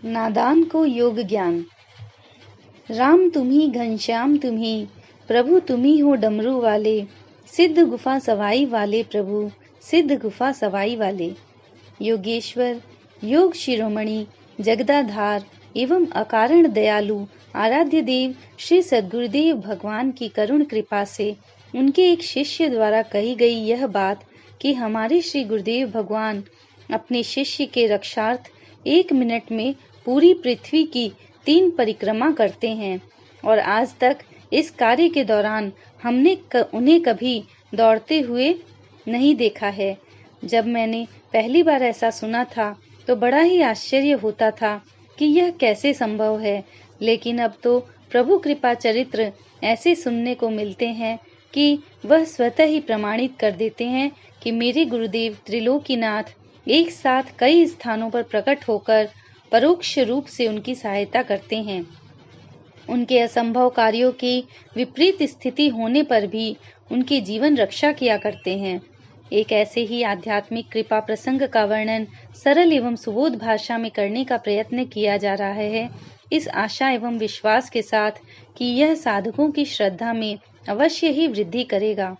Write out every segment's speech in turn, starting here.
नादान को योग ज्ञान। राम तुम्ही घनश्याम तुम्ही, प्रभु तुम्ही हो डमरू वाले, सिद्ध गुफा सवाई वाले प्रभु, सिद्ध गुफा सवाई वाले। योगेश्वर, योग शिरोमणि, जगदाधार एवं अकारण दयालु आराध्य देव श्री सद्गुरुदेव भगवान की करुण कृपा से उनके एक शिष्य द्वारा कही गई यह बात कि हमारे श्री गुरुदेव भगवान अपने शिष्य के रक्षार्थ 1 मिनट में पूरी पृथ्वी की 3 परिक्रमा करते हैं और आज तक इस कार्य के दौरान हमने उन्हें कभी दौड़ते हुए नहीं देखा है। जब मैंने पहली बार ऐसा सुना था तो बड़ा ही आश्चर्य होता था कि यह कैसे संभव है, लेकिन अब तो प्रभु कृपा चरित्र ऐसे सुनने को मिलते हैं कि वह स्वतः ही प्रमाणित कर देते हैं कि मेरे गुरुदेव त्रिलोकीनाथ एक साथ कई स्थानों पर प्रकट होकर परोक्ष रूप से उनकी सहायता करते हैं। उनके असंभव कार्यों की विपरीत स्थिति होने पर भी उनकी जीवन रक्षा किया करते हैं। एक ऐसे ही आध्यात्मिक कृपा प्रसंग का वर्णन सरल एवं सुबोध भाषा में करने का प्रयत्न किया जा रहा है, इस आशा एवं विश्वास के साथ कि यह साधकों की श्रद्धा में अवश्य ही वृद्धि करेगा।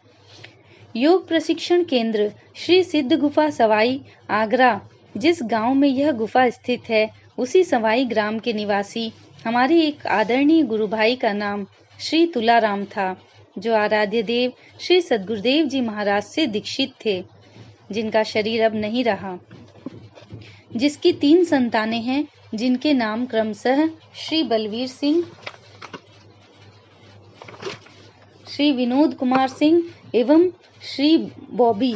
योग प्रशिक्षण केंद्र श्री सिद्ध गुफा सवाई आगरा, जिस गांव में यह गुफा स्थित है, उसी सवाई ग्राम के निवासी हमारे एक आदरणीय गुरु भाई का नाम श्री तुलाराम था, जो आराध्य देव श्री सद्गुरुदेव जी महाराज से दीक्षित थे, जिनका शरीर अब नहीं रहा, जिसकी 3 संतानें हैं, जिनके नाम क्रमशः श्री बलवीर सिंह, श्री विनोद कुमार सिंह एवं श्री बॉबी।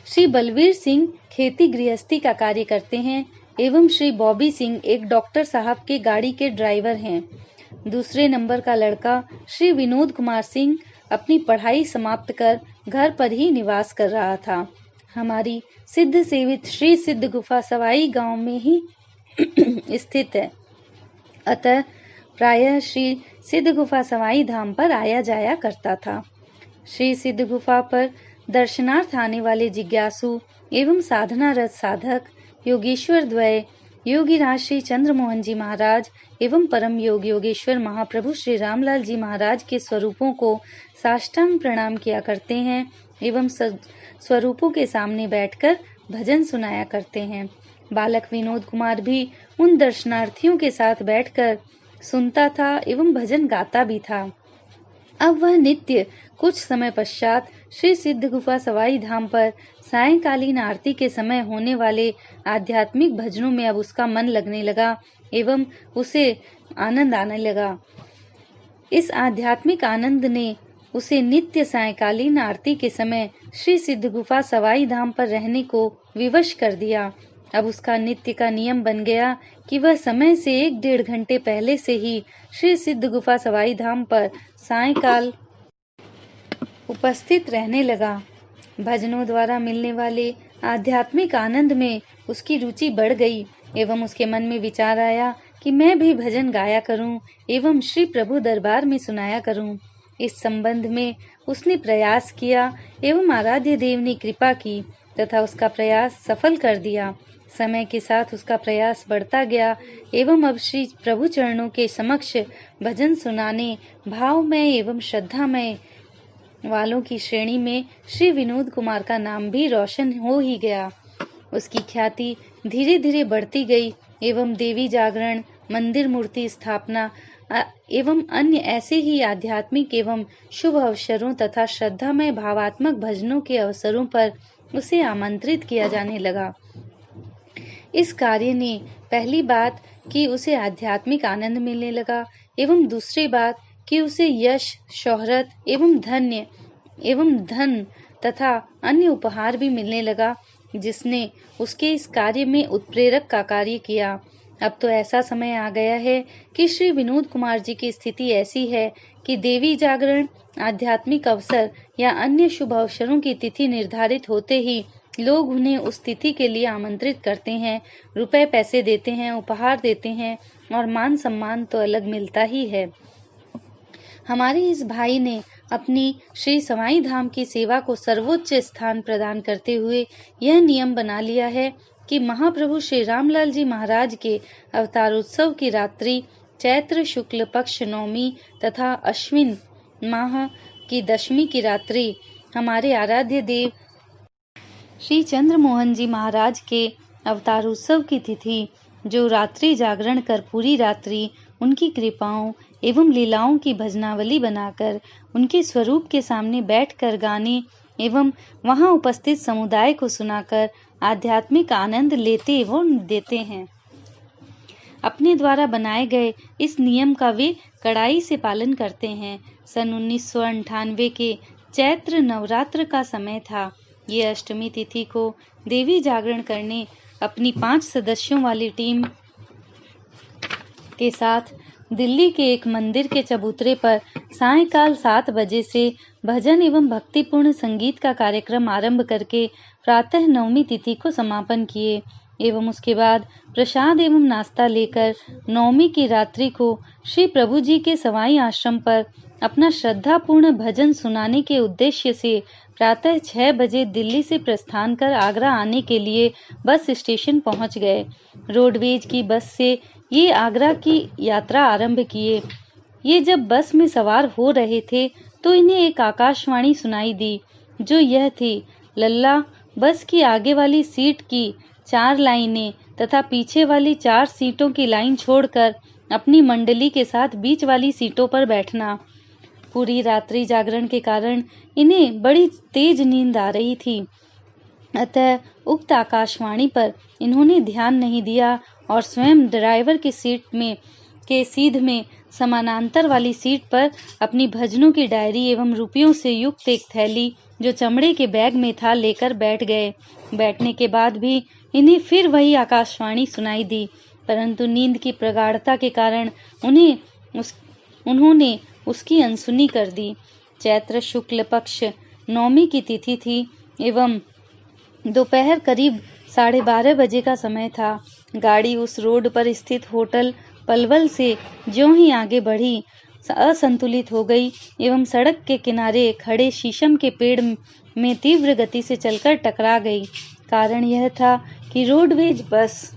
श्री बलवीर सिंह खेती गृहस्थी का कार्य करते हैं एवं श्री बॉबी सिंह एक डॉक्टर साहब के गाड़ी के ड्राइवर हैं। दूसरे नंबर का लड़का श्री विनोद कुमार सिंह अपनी पढ़ाई समाप्त कर घर पर ही निवास कर रहा था। हमारी सिद्ध सेवित श्री सिद्ध गुफा सवाई गांव में ही स्थित है, अतः प्रायः श्री सिद्ध गुफा सवाई धाम पर आया जाया करता था। श्री सिद्ध गुफा पर दर्शनार्थ आने वाले जिज्ञासु एवं साधनारत साधक योगेश्वर द्वय योगीराज श्री चंद्रमोहन जी महाराज एवं परम योग योगेश्वर महाप्रभु श्री रामलाल जी महाराज के स्वरूपों को साष्टांग प्रणाम किया करते हैं एवं स्वरूपों के सामने बैठकर भजन सुनाया करते हैं। बालक विनोद कुमार भी उन दर्शनार्थियों के साथ बैठकर सुनता था एवं भजन गाता भी था। अब वह नित्य कुछ समय पश्चात श्री सिद्ध गुफा सवाई धाम पर सायंकालीन आरती के समय होने वाले आध्यात्मिक भजनों में अब उसका मन लगने लगा एवं उसे आनंद आने लगा। इस आध्यात्मिक आनंद ने उसे नित्य सायंकालीन आरती के समय श्री सिद्ध गुफा सवाई धाम पर रहने को विवश कर दिया। अब उसका नित्य का नियम बन गया कि वह समय से 1-1.5 घंटे पहले से ही श्री सिद्ध गुफा सवाई धाम पर सायंकाल उपस्थित रहने लगा। भजनों द्वारा मिलने वाले आध्यात्मिक आनंद में उसकी रुचि बढ़ गई एवं उसके मन में विचार आया कि मैं भी भजन गाया करूं एवं श्री प्रभु दरबार में सुनाया करूं। इस संबंध में उसने प्रयास किया एवं आराध्य देव ने कृपा की तथा उसका प्रयास सफल कर दिया। समय के साथ उसका प्रयास बढ़ता गया एवं अब श्री प्रभु चरणों के समक्ष भजन सुनाने भावमय एवं श्रद्धामय वालों की श्रेणी में श्री विनोद कुमार का नाम भी रोशन हो ही गया। उसकी ख्याति धीरे धीरे बढ़ती गई एवं देवी जागरण, मंदिर मूर्ति स्थापना एवं अन्य ऐसे ही आध्यात्मिक एवं शुभ अवसरों तथा श्रद्धामय भावात्मक भजनों के अवसरों पर उसे आमंत्रित किया जाने लगा। इस कार्य ने पहली बात कि उसे आध्यात्मिक आनंद मिलने लगा एवं दूसरी बात कि उसे यश, शोहरत एवं धन तथा अन्य उपहार भी मिलने लगा, जिसने उसके इस कार्य में उत्प्रेरक का कार्य किया। अब तो ऐसा समय आ गया है कि श्री विनोद कुमार जी की स्थिति ऐसी है कि देवी जागरण, आध्यात्मिक अवसर या अन्य शुभ अवसरों की तिथि निर्धारित होते ही लोग उन्हें उस तिथि के लिए आमंत्रित करते हैं, रुपए पैसे देते हैं, उपहार देते हैं और मान सम्मान तो अलग मिलता ही है। हमारे इस भाई ने अपनी श्री सवाई धाम की सेवा को सर्वोच्च स्थान प्रदान करते हुए यह नियम बना लिया है कि महाप्रभु श्री रामलाल जी महाराज के अवतारोत्सव की रात्रि चैत्र शुक्ल पक्ष नवमी तथा अश्विन माह की दशमी की रात्रि हमारे आराध्य देव श्री चंद्रमोहन जी महाराज के अवतारोत्सव की तिथि, जो रात्रि जागरण कर पूरी रात्रि उनकी कृपाओं एवं लीलाओं की भजनावली बनाकर उनके स्वरूप के सामने बैठकर गाने एवं वहां उपस्थित समुदाय को सुनाकर आध्यात्मिक आनंद लेते एवं देते हैं। अपने द्वारा बनाए गए इस नियम का वे कड़ाई से पालन करते हैं। सन 1998 के चैत्र नवरात्र का समय था। ये अष्टमी तिथि को देवी जागरण करने अपनी 5 सदस्यों वाली टीम के साथ दिल्ली के एक मंदिर के चबूतरे पर सायंकाल 7 बजे से भजन एवं भक्तिपूर्ण संगीत का कार्यक्रम आरंभ करके प्रातः नवमी तिथि को समापन किए एवं उसके बाद प्रसाद एवं नाश्ता लेकर नवमी की रात्रि को श्री प्रभु जी के सवाई आश्रम पर अपना श्रद्धापूर्ण भजन सुनाने के उद्देश्य से प्रातः 6 बजे दिल्ली से प्रस्थान कर आगरा आने के लिए बस स्टेशन पहुंच गए। रोडवेज की बस से ये आगरा की यात्रा आरंभ किए। ये जब बस में सवार हो रहे थे तो इन्हें एक आकाशवाणी सुनाई दी, जो यह थी, लल्ला, बस की आगे वाली सीट की 4 लाइनें तथा पीछे वाली 4 सीटों की लाइन छोड़कर अपनी मंडली के साथ बीच वाली सीटों पर बैठना। पूरी रात्रि जागरण के कारण इन्हें बड़ी तेज नींद आ रही थी, अतः उक्त आकाशवाणी पर इन्होंने ध्यान नहीं दिया और स्वयं ड्राइवर की सीट में के सीध में समानांतर वाली सीट पर अपनी भजनों की डायरी एवं रुपयों से युक्त एक थैली, जो चमड़े के बैग में था, लेकर बैठ गए। बैठने के बाद भी इन्हें फिर वही आकाशवाणी सुनाई दी, परंतु नींद की प्रगाढ़ता के कारण उन्होंने उसकी अनसुनी कर दी। चैत्र शुक्ल पक्ष नवमी की तिथि थी एवं दोपहर करीब 12:30 बजे का समय था। गाड़ी उस रोड पर स्थित होटल पलवल से ज्यों ही आगे बढ़ी, असंतुलित हो गई एवं सड़क के किनारे खड़े शीशम के पेड़ में तीव्र गति से चलकर टकरा गई। कारण यह था कि रोडवेज बस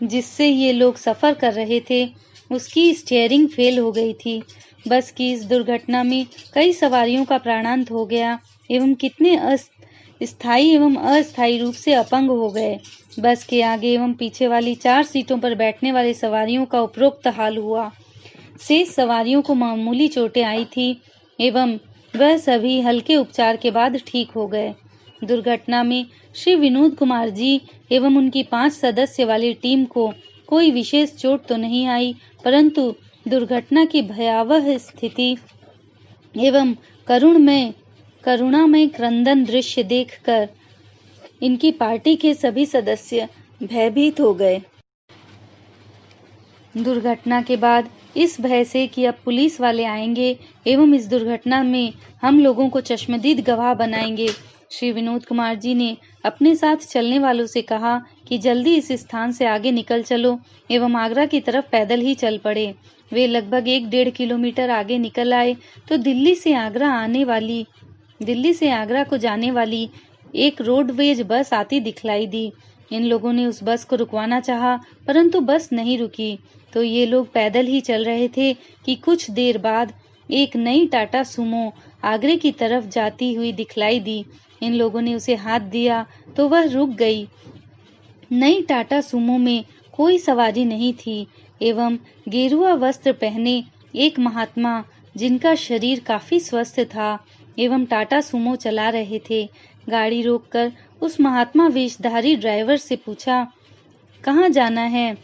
जिससे ये लोग सफर कर रहे थे, उसकी स्टीयरिंग फेल हो गई थी। बस की इस दुर्घटना में कई सवारियों का प्राणांत हो गया एवं कितने स्थायी एवं अस्थायी रूप से अपंग हो गए। बस के आगे एवं पीछे वाली 4 सीटों पर बैठने वाले सवारियों का उपरोक्त हाल हुआ। शेष सवारियों को मामूली चोटें आई थी एवं वह सभी हल्के उपचार के बाद ठीक हो गए। दुर्घटना में श्री विनोद कुमार जी एवं उनकी 5 सदस्य वाली टीम को कोई विशेष चोट तो नहीं आई, परंतु दुर्घटना की भयावह स्थिति एवं करुणामय क्रंदन दृश्य देखकर इनकी पार्टी के सभी सदस्य भयभीत हो गए। दुर्घटना के बाद इस भय से कि अब पुलिस वाले आएंगे एवं इस दुर्घटना में हम लोगों को चश्मदीद गवाह बनाएंगे, श्री विनोद कुमार जी ने अपने साथ चलने वालों से कहा कि जल्दी इस स्थान से आगे निकल चलो एवं आगरा की तरफ पैदल ही चल पड़े। वे लगभग 1-1.5 किलोमीटर आगे निकल आए तो दिल्ली से आगरा को जाने वाली एक रोडवेज बस आती दिखलाई दी। इन लोगों ने उस बस को रुकवाना चाहा, परंतु बस नहीं रुकी, तो ये लोग पैदल ही चल रहे थे कि कुछ देर बाद एक नई टाटा सुमो आगरे की तरफ जाती हुई दिखलाई दी। इन लोगों ने उसे हाथ दिया तो वह रुक गई। नई टाटा सुमो में कोई सवारी नहीं थी एवं गेरुआ वस्त्र पहने एक महात्मा, जिनका शरीर काफी स्वस्थ था एवं टाटा सुमो चला रहे थे, गाड़ी रोककर उस महात्मा वेशधारी ड्राइवर से पूछा, कहाँ जाना है?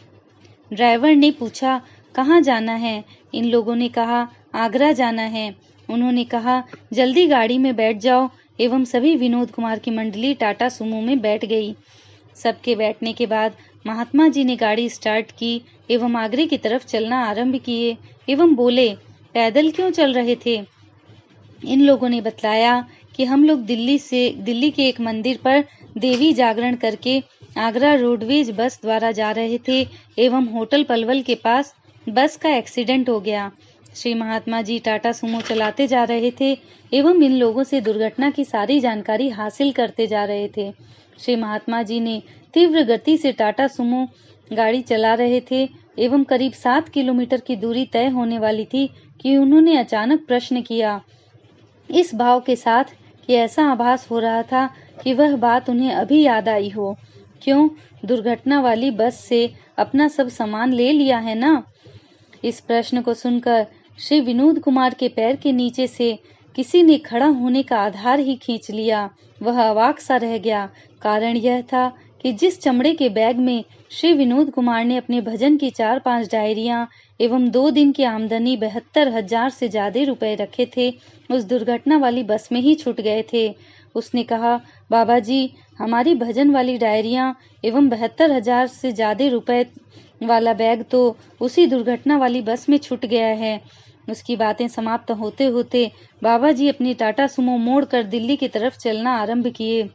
ड्राइवर ने पूछा, कहाँ जाना है? इन लोगों ने कहा, आगरा जाना है। उन्होंने कहा, जल्दी गाड़ी में बैठ जाओ एवं सभी विनोद कुमार की मंडली टाटा सुमो में बैठ गई। सबके बैठने के बाद महात्मा जी ने गाड़ी स्टार्ट की एवं आगरे की तरफ चलना आरंभ किए एवं बोले, पैदल क्यों चल रहे थे? इन लोगों ने बतलाया कि हम लोग दिल्ली के एक मंदिर पर देवी जागरण करके आगरा रोडवेज बस द्वारा जा रहे थे एवं होटल पलवल के पास बस का एक्सीडेंट हो गया। श्री महात्मा जी टाटा सुमो चलाते जा रहे थे एवं इन लोगों से दुर्घटना की सारी जानकारी हासिल करते जा रहे थे। श्री महात्मा जी ने तीव्र गति से टाटा सुमो गाड़ी चला रहे थे एवं करीब 7 किलोमीटर की दूरी तय होने वाली थी कि उन्होंने अचानक प्रश्न किया, इस भाव के साथ कि ऐसा आभास हो रहा था कि वह बात उन्हें अभी याद आई हो, क्यों दुर्घटना वाली बस से अपना सब सामान ले लिया है ना? इस प्रश्न को सुनकर श्री विनोद कुमार के पैर के नीचे से किसी ने खड़ा होने का आधार ही खींच लिया। वह अवाक सा रह गया। कारण यह था कि जिस चमड़े के बैग में श्री विनोद कुमार ने अपने भजन की 4-5 डायरियां एवं 2 दिन की आमदनी 72,000 से ज्यादा रुपए रखे थे, उस दुर्घटना वाली बस में ही छूट गए थे। उसने कहा, बाबा जी, हमारी भजन वाली डायरियां एवं 72,000 से ज्यादा रुपए वाला बैग तो उसी दुर्घटना वाली बस में छूट गया है। उसकी बातें समाप्त होते होते बाबा जी अपनी टाटा सुमो मोड़कर दिल्ली की तरफ चलना आरंभ किए।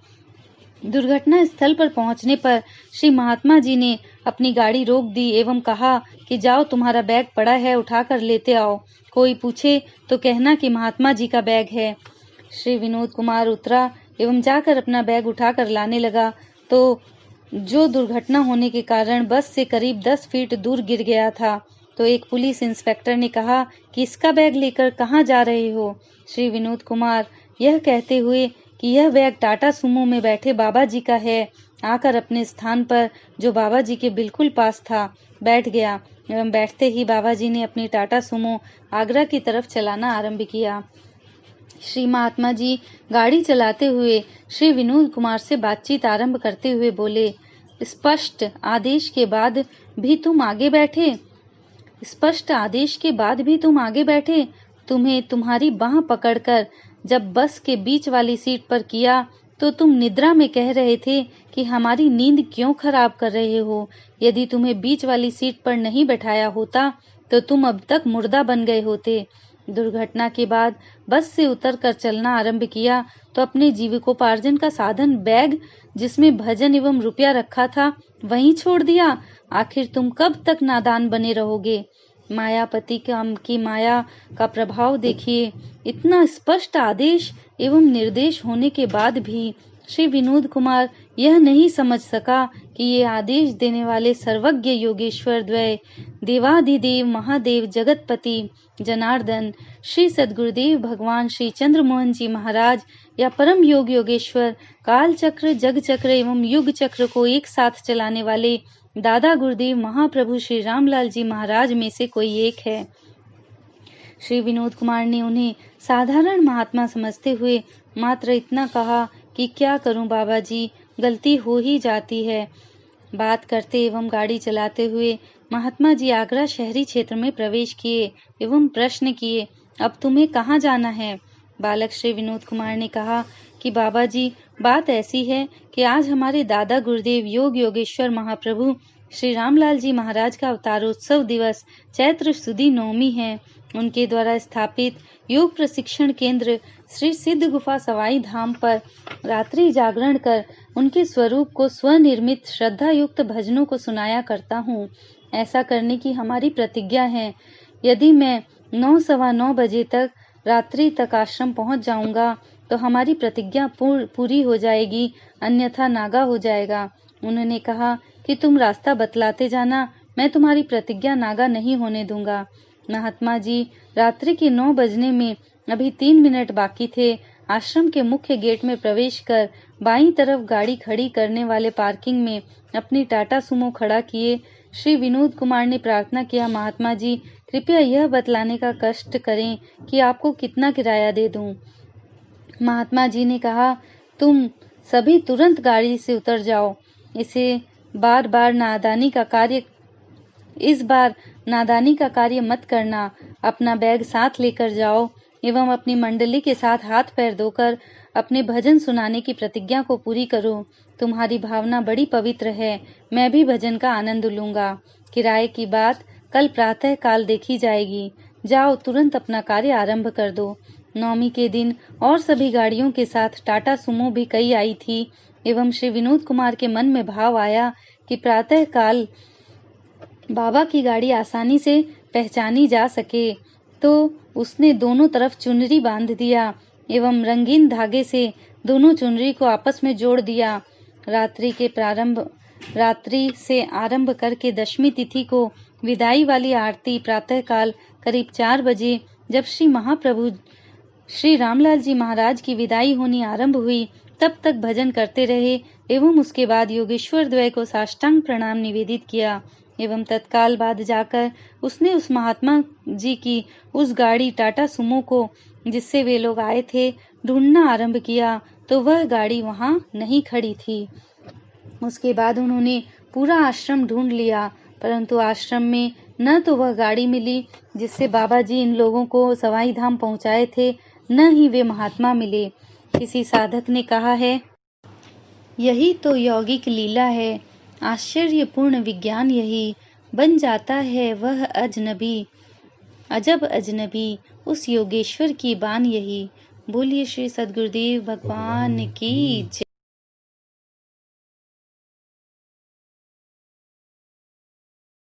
दुर्घटना स्थल पर पहुंचने पर श्री महात्मा जी ने अपनी गाड़ी रोक दी एवं कहा कि जाओ, तुम्हारा बैग पड़ा है, उठाकर लेते आओ। कोई पूछे तो कहना कि महात्मा जी का बैग है। श्री विनोद कुमार उतरा एवं जाकर अपना बैग उठाकर लाने लगा तो जो दुर्घटना होने के कारण बस से करीब 10 फीट दूर गिर गया था। तो एक पुलिस इंस्पेक्टर ने कहा कि इसका बैग लेकर कहाँ जा रहे हो? श्री विनोद कुमार यह कहते हुए कि यह बैग टाटा सुमो में बैठे बाबा जी का है, आकर अपने स्थान पर जो बाबा जी के बिल्कुल पास था बैठ गया एवं बैठते ही बाबा जी ने अपनी टाटा सुमो आगरा की तरफ चलाना आरंभ किया। श्री महात्मा जी गाड़ी चलाते हुए श्री विनोद कुमार से बातचीत आरंभ करते हुए बोले, स्पष्ट आदेश के बाद भी तुम आगे बैठे? स्पष्ट आदेश के बाद भी तुम आगे बैठे? तुम्हें तुम्हारी बांह पकड़कर जब बस के बीच वाली सीट पर किया तो तुम निद्रा में कह रहे थे कि हमारी नींद क्यों खराब कर रहे हो? यदि तुम्हें बीच वाली सीट पर नहीं बैठाया होता तो तुम अब तक मुर्दा बन गए होते। दुर्घटना के बाद बस से उतरकर चलना आरंभ किया तो अपने जीविकोपार्जन का साधन बैग जिसमें भजन एवं रुपया रखा था वहीं छोड़ दिया। आखिर तुम कब तक नादान बने रहोगे? मायापति की माया का प्रभाव देखिए। इतना स्पष्ट आदेश एवं निर्देश होने के बाद भी श्री विनोद कुमार यह नहीं समझ सका कि ये आदेश देने वाले सर्वज्ञ योगेश्वर द्वय देवाधिदेव महादेव जगतपति जनार्दन श्री सद्गुरुदेव भगवान श्री चंद्रमोहन जी महाराज या परम योग योगेश्वर काल चक्र जग चक्र एवं युग चक्र को एक साथ चलाने वाले दादा गुरुदेव महाप्रभु श्री रामलाल जी महाराज में से कोई एक है। श्री विनोद कुमार ने उन्हें साधारण महात्मा समझते हुए मात्र इतना कहा कि क्या करूं बाबा जी, गलती हो ही जाती है। बात करते एवं गाड़ी चलाते हुए महात्मा जी आगरा शहरी क्षेत्र में प्रवेश किए एवं प्रश्न किए, अब तुम्हें कहाँ जाना है? बालक श्री विनोद कुमार ने कहा कि बाबा जी, बात ऐसी है कि आज हमारे दादा गुरुदेव योग योगेश्वर महाप्रभु श्री रामलाल जी महाराज का अवतारोत्सव दिवस चैत्र सुदी नवमी है। उनके द्वारा स्थापित योग प्रशिक्षण केंद्र श्री सिद्ध गुफा सवाई धाम पर रात्रि जागरण कर उनके स्वरूप को स्वनिर्मित श्रद्धा युक्त भजनों को सुनाया करता हूँ। ऐसा करने की हमारी प्रतिज्ञा है। यदि मैं 9-9:15 बजे तक रात्रि तक आश्रम पहुँच जाऊंगा तो हमारी प्रतिज्ञा पूरी हो जाएगी, अन्यथा नागा हो जाएगा। उन्होंने कहा कि तुम रास्ता बतलाते जाना, मैं तुम्हारी प्रतिज्ञा नागा नहीं होने दूंगा। महात्मा जी रात्रि के 9 बजने में अभी 3 मिनट बाकी थे। आश्रम के मुख्य गेट में प्रवेश कर बाईं तरफ गाड़ी खड़ी करने वाले पार्किंग में अपनी टाटा सुमो खड़ा किए। श्री विनोद कुमार ने प्रार्थना किया, महात्मा जी कृपया यह बतलाने का कष्ट करें कि आपको कितना किराया दे दूं। महात्मा जी ने कहा, तुम सभी तुरंत गाड़ी से उतर जाओ। इस बार नादानी का कार्य मत करना। अपना बैग साथ लेकर जाओ एवं अपनी मंडली के साथ हाथ पैर धोकर अपने भजन सुनाने की प्रतिज्ञा को पूरी करो। तुम्हारी भावना बड़ी पवित्र है, मैं भी भजन का आनंद लूंगा। किराए की बात कल प्रातः काल देखी जाएगी। जाओ, तुरंत अपना कार्य आरंभ कर दो। नवमी के दिन और सभी गाड़ियों के साथ टाटा सुमो भी कई आई थी एवं श्री विनोद कुमार के मन में भाव आया कि प्रातः काल बाबा की गाड़ी आसानी से पहचानी जा सके। तो उसने दोनों तरफ चुनरी बांध दिया एवं रंगीन धागे से दोनों चुनरी को आपस में जोड़ दिया। रात्रि से आरंभ करके दशमी तिथि को विदाई वाली आरती प्रातःकाल करीब 4 बजे जब श्री महाप्रभु श्री रामलाल जी महाराज की विदाई होनी आरंभ हुई, तब तक भजन करते रहे एवं उसके बाद योगेश्वर द्वय को साष्टांग प्रणाम निवेदित किया एवं तत्काल बाद जाकर उसने उस महात्मा जी की उस गाड़ी टाटा सुमो को जिससे वे लोग आए थे ढूंढना आरंभ किया, तो वह गाड़ी वहां नहीं खड़ी थी। उसके बाद उन्होंने पूरा आश्रम ढूंढ लिया, परंतु आश्रम में न तो वह गाड़ी मिली जिससे बाबा जी इन लोगों को सवाई धाम पहुंचाए थे, न ही वे महात्मा मिले। किसी साधक ने कहा है, यही तो यौगिक लीला है, आश्चर्यपूर्ण विज्ञान यही, बन जाता है वह अजनबी, अजब अजनबी, उस योगेश्वर की बान यही। बोलिए श्री सद्गुरुदेव भगवान की जय।